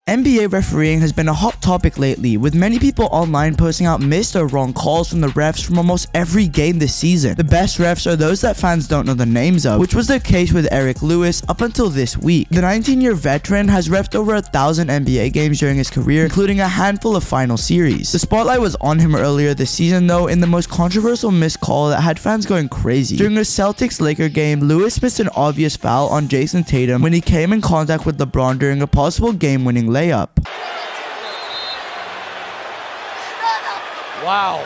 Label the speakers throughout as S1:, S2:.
S1: NBA refereeing has been a hot topic lately, with many people online posting out missed or wrong calls from the refs from almost every game this season. The best refs are those that fans don't know the names of, which was the case with Eric Lewis up until this week. The 19-year veteran has refed over 1,000 NBA games during his career, including a handful of final series. The spotlight was on him earlier this season though, in the most controversial missed call that had fans going crazy. During the Celtics-Lakers game, Lewis missed an obvious foul on Jason Tatum when he came in contact with LeBron during a possible game-winning layup.
S2: Wow.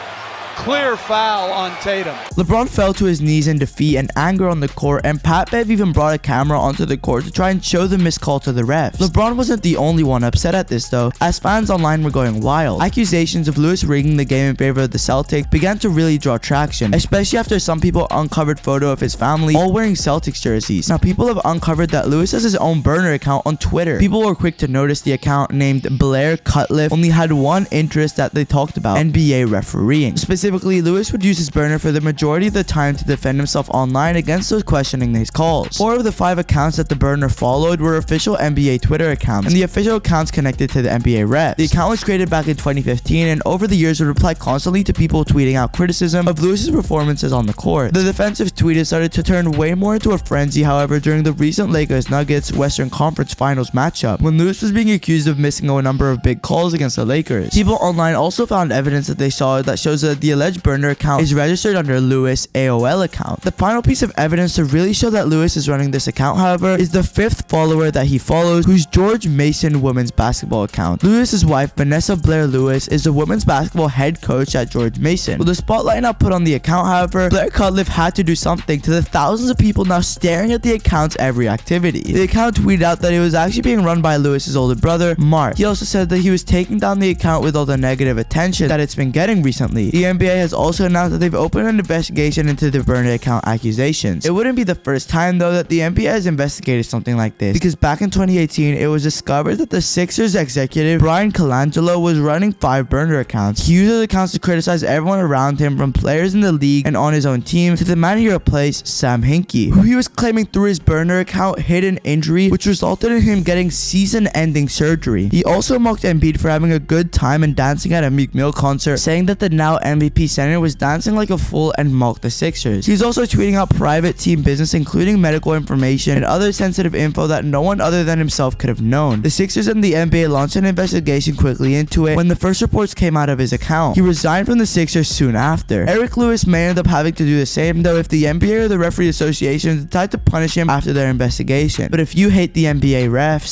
S2: Clear foul on Tatum.
S1: LeBron fell to his knees in defeat and anger on the court, and Pat Bev even brought a camera onto the court to try and show the missed call to the refs. LeBron wasn't the only one upset at this though, as fans online were going wild. Accusations of Lewis rigging the game in favor of the Celtics began to really draw traction, especially after some people uncovered photo of his family all wearing Celtics jerseys. Now people have uncovered that Lewis has his own burner account on Twitter. People were quick to notice the account named Blair Cutliff only had one interest that they talked about: NBA refereeing. Specifically, Lewis would use his burner for the majority of the time to defend himself online against those questioning his calls. 4 of the 5 accounts that the burner followed were official NBA Twitter accounts, and the official accounts connected to the NBA refs. The account was created back in 2015, and over the years would reply constantly to people tweeting out criticism of Lewis's performances on the court. The defensive tweet has started to turn way more into a frenzy, however, during the recent Lakers-Nuggets Western Conference Finals matchup, when Lewis was being accused of missing a number of big calls against the Lakers. People online also found evidence that they saw that shows that the alleged burner account is registered under Lewis' AOL account. The final piece of evidence to really show that Lewis is running this account, however, is the 5th follower that he follows, who's George Mason women's basketball account. Lewis's wife, Vanessa Blair Lewis, is the women's basketball head coach at George Mason. With the spotlight now put on the account, however, Blair Cutliff had to do something to the thousands of people now staring at the account's every activity. The account tweeted out that it was actually being run by Lewis's older brother, Mark. He also said that he was taking down the account with all the negative attention that it's been getting recently. The NBA has also announced that they've opened an investigation into the burner account accusations. It wouldn't be the first time though that the NBA has investigated something like this, because back in 2018 it was discovered that the Sixers executive Brian Colangelo was running 5 burner accounts. He used those accounts to criticize everyone around him, from players in the league and on his own team to the man he replaced, Sam Hinkie, who he was claiming through his burner account hid an injury which resulted in him getting season-ending surgery. He also mocked Embiid for having a good time and dancing at a Meek Mill concert, saying that the now MVP center was dancing like a fool, and mocked the Sixers. He's also tweeting out private team business, including medical information and other sensitive info that no one other than himself could have known. The Sixers and the NBA launched an investigation quickly into it when the first reports came out of his account. He resigned from the Sixers soon after. Eric Lewis may end up having to do the same though if the NBA or the referee association decide to punish him after their investigation. But if you hate the NBA refs,